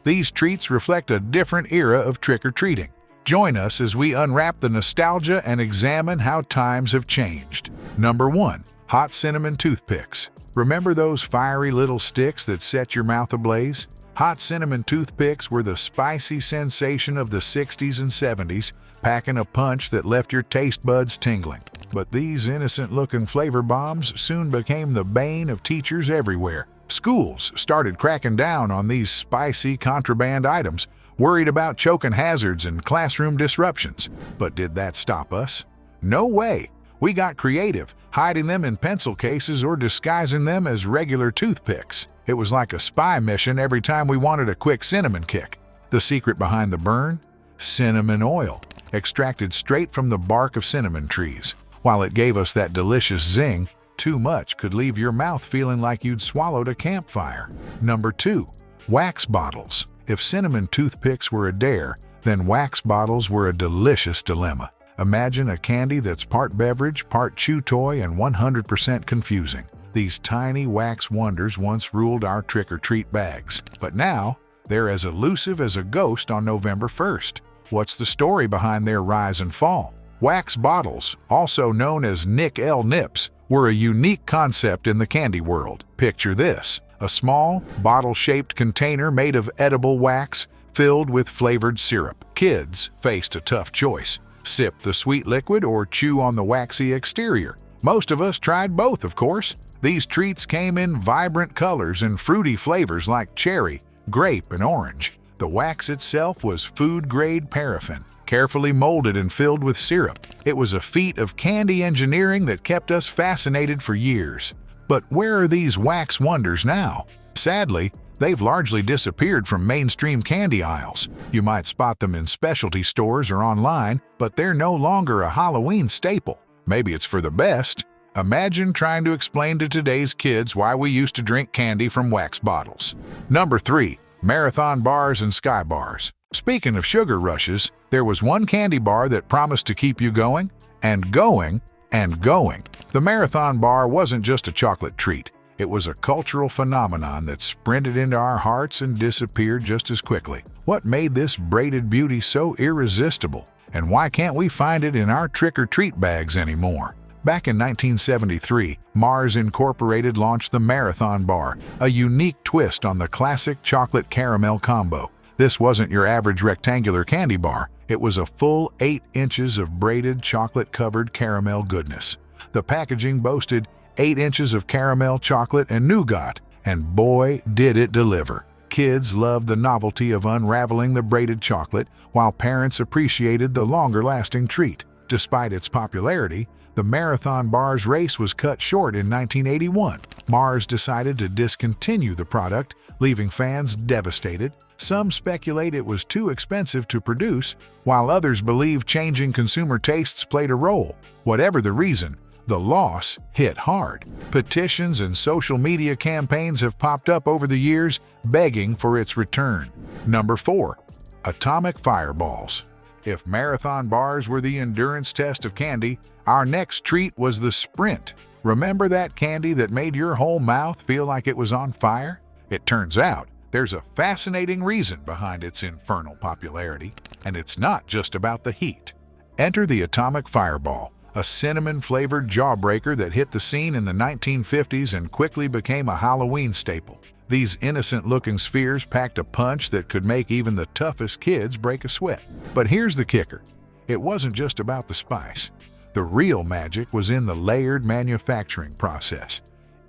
These treats reflect a different era of trick-or-treating. Join us as we unwrap the nostalgia and examine how times have changed. Number 1. Hot Cinnamon Toothpicks. Remember those fiery little sticks that set your mouth ablaze? Hot Cinnamon Toothpicks were the spicy sensation of the 60s and 70s, packing a punch that left your taste buds tingling. But these innocent-looking flavor bombs soon became the bane of teachers everywhere. Schools started cracking down on these spicy contraband items, worried about choking hazards and classroom disruptions. But did that stop us? No way! We got creative, hiding them in pencil cases or disguising them as regular toothpicks. It was like a spy mission every time we wanted a quick cinnamon kick. The secret behind the burn? Cinnamon oil, extracted straight from the bark of cinnamon trees. While it gave us that delicious zing, too much could leave your mouth feeling like you'd swallowed a campfire. Number 2. Wax bottles. If cinnamon toothpicks were a dare, then wax bottles were a delicious dilemma. Imagine a candy that's part beverage, part chew toy, and 100% confusing. These tiny wax wonders once ruled our trick-or-treat bags, but now they're as elusive as a ghost on November 1st. What's the story behind their rise and fall? Wax bottles, also known as Nick L. Nips, were a unique concept in the candy world. Picture this: a small, bottle-shaped container made of edible wax filled with flavored syrup. Kids faced a tough choice: sip the sweet liquid or chew on the waxy exterior. Most of us tried both, of course. These treats came in vibrant colors and fruity flavors like cherry, grape, and orange. The wax itself was food-grade paraffin, carefully molded and filled with syrup. It was a feat of candy engineering that kept us fascinated for years. But where are these wax wonders now? Sadly, they've largely disappeared from mainstream candy aisles. You might spot them in specialty stores or online, but they're no longer a Halloween staple. Maybe it's for the best. Imagine trying to explain to today's kids why we used to drink candy from wax bottles. Number 3. Marathon bars and Sky bars. Speaking of sugar rushes, there was one candy bar that promised to keep you going, and going, and going. The Marathon bar wasn't just a chocolate treat. It was a cultural phenomenon that sprinted into our hearts and disappeared just as quickly. What made this braided beauty so irresistible? And why can't we find it in our trick-or-treat bags anymore? Back in 1973, Mars Incorporated launched the Marathon Bar, a unique twist on the classic chocolate caramel combo. This wasn't your average rectangular candy bar. It was a full 8 inches of braided chocolate-covered caramel goodness. The packaging boasted 8 inches of caramel, chocolate, and nougat, and boy, did it deliver. Kids loved the novelty of unraveling the braided chocolate, while parents appreciated the longer-lasting treat. Despite its popularity, the Marathon Bar's race was cut short in 1981. Mars decided to discontinue the product, leaving fans devastated. Some speculate it was too expensive to produce, while others believe changing consumer tastes played a role. Whatever the reason, the loss hit hard. Petitions and social media campaigns have popped up over the years, begging for its return. Number 4. Atomic Fireballs. If Marathon bars were the endurance test of candy, our next treat was the Sprint. Remember that candy that made your whole mouth feel like it was on fire? It turns out there's a fascinating reason behind its infernal popularity, and it's not just about the heat. Enter the Atomic Fireball, a cinnamon-flavored jawbreaker that hit the scene in the 1950s and quickly became a Halloween staple. These innocent-looking spheres packed a punch that could make even the toughest kids break a sweat. But here's the kicker. It wasn't just about the spice. The real magic was in the layered manufacturing process.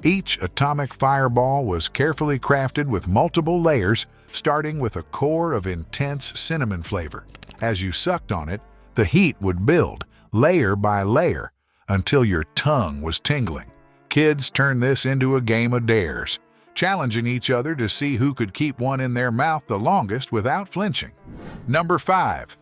Each atomic fireball was carefully crafted with multiple layers, starting with a core of intense cinnamon flavor. As you sucked on it, the heat would build, layer by layer, until your tongue was tingling. Kids turned this into a game of dares, challenging each other to see who could keep one in their mouth the longest without flinching. Number 5.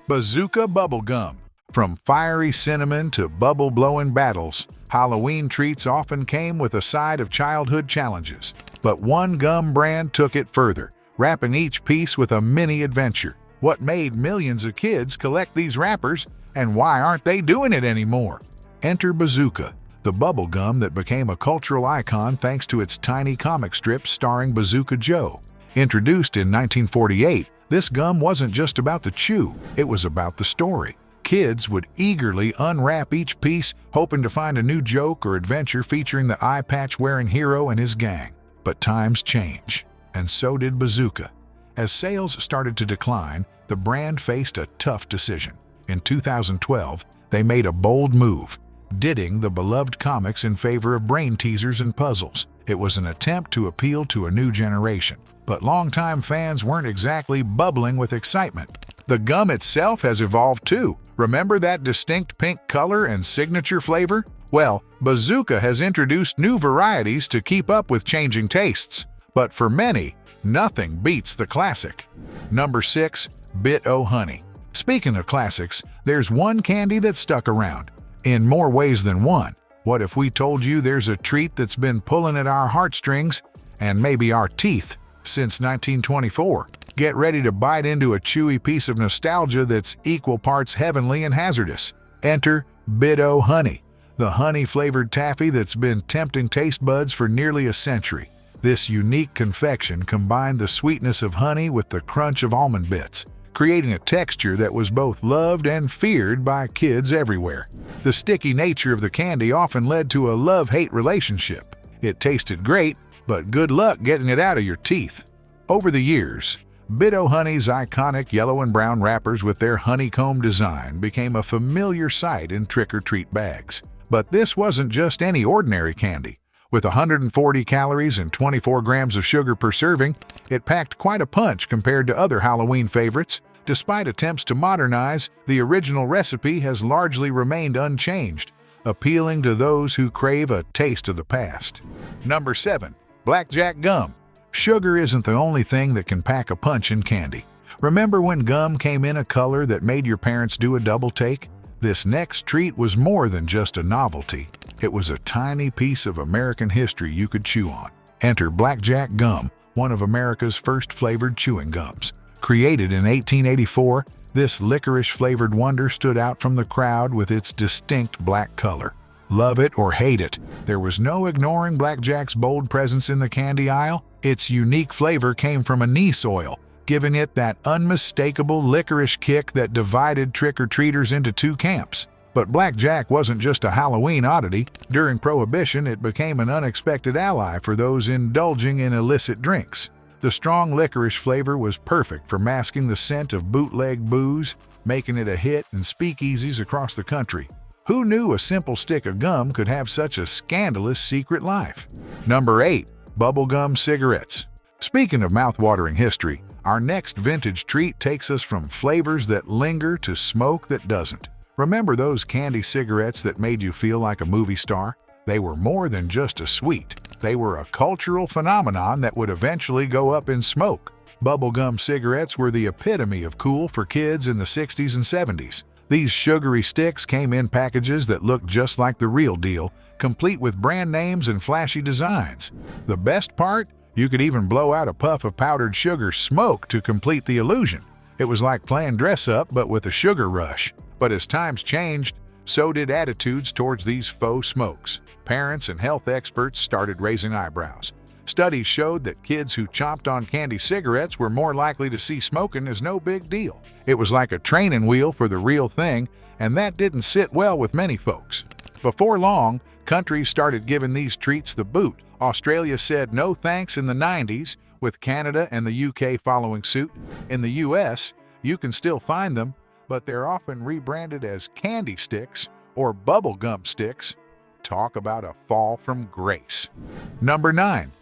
Bazooka Bubble Gum. From fiery cinnamon to bubble-blowing battles, Halloween treats often came with a side of childhood challenges. But one gum brand took it further, wrapping each piece with a mini-adventure. What made millions of kids collect these wrappers, and why aren't they doing it anymore? Enter Bazooka, the bubble gum that became a cultural icon thanks to its tiny comic strips starring Bazooka Joe. Introduced in 1948, this gum wasn't just about the chew, it was about the story. Kids would eagerly unwrap each piece, hoping to find a new joke or adventure featuring the eye patch-wearing hero and his gang. But times change, and so did Bazooka. As sales started to decline, the brand faced a tough decision. In 2012, they made a bold move, ditching the beloved comics in favor of brain teasers and puzzles. It was an attempt to appeal to a new generation, but longtime fans weren't exactly bubbling with excitement. The gum itself has evolved too. Remember that distinct pink color and signature flavor? Well, Bazooka has introduced new varieties to keep up with changing tastes. But for many, nothing beats the classic. Number 6. Bido Honey. Speaking of classics, there's one candy that stuck around. In more ways than one. What if we told you there's a treat that's been pulling at our heartstrings, and maybe our teeth, since 1924? Get ready to bite into a chewy piece of nostalgia that's equal parts heavenly and hazardous. Enter Bido Honey, the honey-flavored taffy that's been tempting taste buds for nearly a century. This unique confection combined the sweetness of honey with the crunch of almond bits, creating a texture that was both loved and feared by kids everywhere. The sticky nature of the candy often led to a love-hate relationship. It tasted great, but good luck getting it out of your teeth. Over the years, Bido Honey's iconic yellow and brown wrappers with their honeycomb design became a familiar sight in trick-or-treat bags. But this wasn't just any ordinary candy. With 140 calories and 24 grams of sugar per serving, it packed quite a punch compared to other Halloween favorites. Despite attempts to modernize, the original recipe has largely remained unchanged, appealing to those who crave a taste of the past. Number 7. Blackjack Gum. Sugar isn't the only thing that can pack a punch in candy. Remember when gum came in a color that made your parents do a double take? This next treat was more than just a novelty. It was a tiny piece of American history you could chew on. Enter Blackjack Gum, one of America's first flavored chewing gums. Created in 1884, this licorice-flavored wonder stood out from the crowd with its distinct black color. Love it or hate it, there was no ignoring Blackjack's bold presence in the candy aisle. Its unique flavor came from anise oil, giving it that unmistakable licorice kick that divided trick-or-treaters into two camps. But Blackjack wasn't just a Halloween oddity. During Prohibition, it became an unexpected ally for those indulging in illicit drinks. The strong licorice flavor was perfect for masking the scent of bootleg booze, making it a hit in speakeasies across the country. Who knew a simple stick of gum could have such a scandalous secret life? Number 8. Bubblegum cigarettes. Speaking of mouth-watering history, our next vintage treat takes us from flavors that linger to smoke that doesn't. Remember those candy cigarettes that made you feel like a movie star? They were more than just a sweet. They were a cultural phenomenon that would eventually go up in smoke. Bubblegum cigarettes were the epitome of cool for kids in the 60s and 70s. These sugary sticks came in packages that looked just like the real deal, complete with brand names and flashy designs. The best part? You could even blow out a puff of powdered sugar smoke to complete the illusion. It was like playing dress-up but with a sugar rush. But as times changed, so did attitudes towards these faux smokes. Parents and health experts started raising eyebrows. Studies showed that kids who chomped on candy cigarettes were more likely to see smoking as no big deal. It was like a training wheel for the real thing, and that didn't sit well with many folks. Before long, countries started giving these treats the boot. Australia said no thanks in the 90s, with Canada and the UK following suit. In the US, you can still find them, but they're often rebranded as candy sticks or bubblegum sticks. Talk about a fall from grace. Number 9.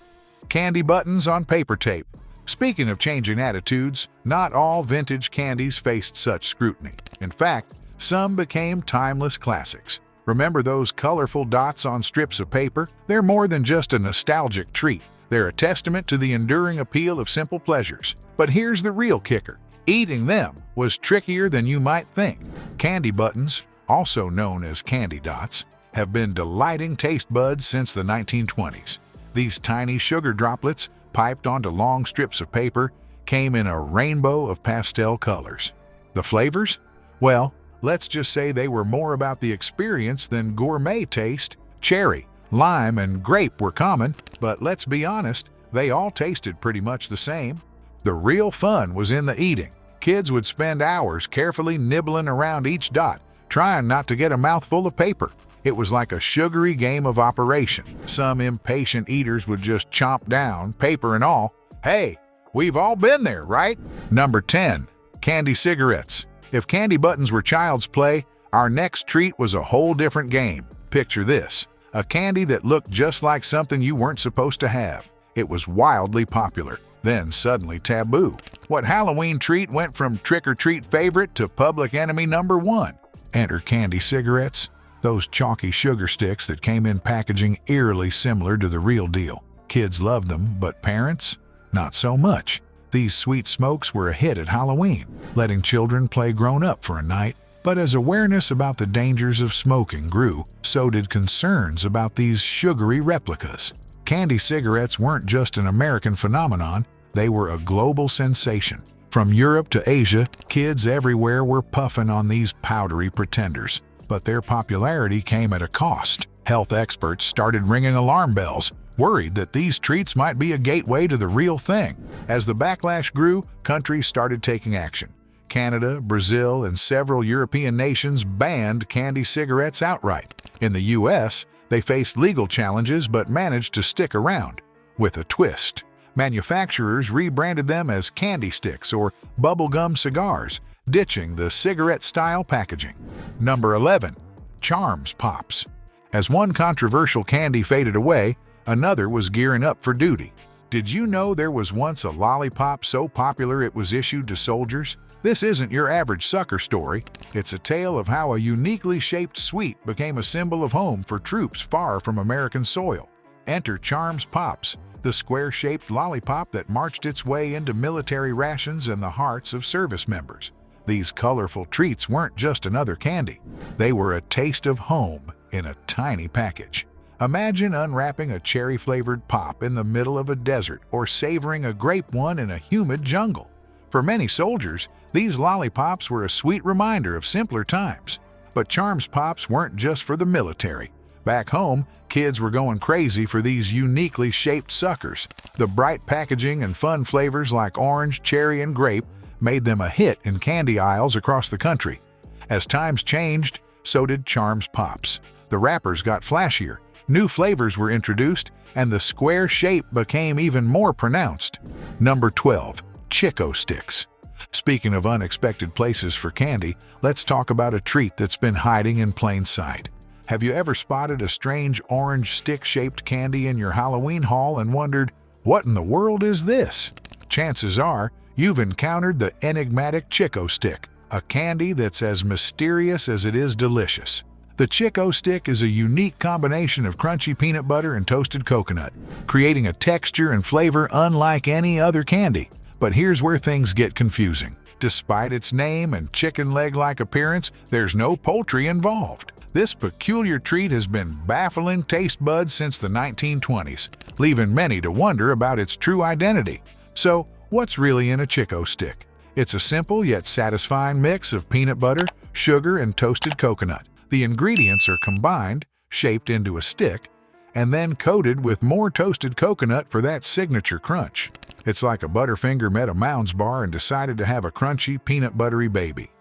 Candy buttons on paper tape. Speaking of changing attitudes, not all vintage candies faced such scrutiny. In fact, some became timeless classics. Remember those colorful dots on strips of paper? They're more than just a nostalgic treat. They're a testament to the enduring appeal of simple pleasures. But here's the real kicker. Eating them was trickier than you might think. Candy buttons, also known as candy dots, have been delighting taste buds since the 1920s. These tiny sugar droplets, piped onto long strips of paper, came in a rainbow of pastel colors. The flavors? Well, let's just say they were more about the experience than gourmet taste. Cherry, lime, and grape were common, but let's be honest, they all tasted pretty much the same. The real fun was in the eating. Kids would spend hours carefully nibbling around each dot, trying not to get a mouthful of paper. It was like a sugary game of operation. Some impatient eaters would just chomp down, paper and all. Hey, we've all been there, right? Number 10. Candy cigarettes. If candy buttons were child's play, our next treat was a whole different game. Picture this: a candy that looked just like something you weren't supposed to have. It was wildly popular, then suddenly taboo. What Halloween treat went from trick-or-treat favorite to public enemy number 1? Enter candy cigarettes. Those chalky sugar sticks that came in packaging eerily similar to the real deal. Kids loved them, but parents? Not so much. These sweet smokes were a hit at Halloween, letting children play grown-up for a night. But as awareness about the dangers of smoking grew, so did concerns about these sugary replicas. Candy cigarettes weren't just an American phenomenon, they were a global sensation. From Europe to Asia, kids everywhere were puffing on these powdery pretenders. But their popularity came at a cost. Health experts started ringing alarm bells, worried that these treats might be a gateway to the real thing. As the backlash grew, countries started taking action. Canada, Brazil, and several European nations banned candy cigarettes outright. In the U.S., they faced legal challenges but managed to stick around. With a twist, manufacturers rebranded them as candy sticks or bubblegum cigars, ditching the cigarette-style packaging. Number 11. Charms Pops. As one controversial candy faded away, another was gearing up for duty. Did you know there was once a lollipop so popular it was issued to soldiers? This isn't your average sucker story. It's a tale of how a uniquely shaped sweet became a symbol of home for troops far from American soil. Enter Charms Pops, the square-shaped lollipop that marched its way into military rations and the hearts of service members. These colorful treats weren't just another candy. They were a taste of home in a tiny package. Imagine unwrapping a cherry-flavored pop in the middle of a desert or savoring a grape one in a humid jungle. For many soldiers, these lollipops were a sweet reminder of simpler times. But Charms Pops weren't just for the military. Back home, kids were going crazy for these uniquely shaped suckers. The bright packaging and fun flavors like orange, cherry, and grape made them a hit in candy aisles across the country. As times changed, so did Charms Pops. The wrappers got flashier, new flavors were introduced, and the square shape became even more pronounced. Number 12. Chicko Sticks. Speaking of unexpected places for candy, let's talk about a treat that's been hiding in plain sight. Have you ever spotted a strange orange stick-shaped candy in your Halloween haul and wondered, what in the world is this? Chances are, you've encountered the enigmatic Chicko Stick, a candy that's as mysterious as it is delicious. The Chicko Stick is a unique combination of crunchy peanut butter and toasted coconut, creating a texture and flavor unlike any other candy. But here's where things get confusing. Despite its name and chicken leg-like appearance, there's no poultry involved. This peculiar treat has been baffling taste buds since the 1920s, leaving many to wonder about its true identity. So, what's really in a Chicko Stick? It's a simple yet satisfying mix of peanut butter, sugar, and toasted coconut. The ingredients are combined, shaped into a stick, and then coated with more toasted coconut for that signature crunch. It's like a Butterfinger met a Mounds bar and decided to have a crunchy, peanut buttery baby.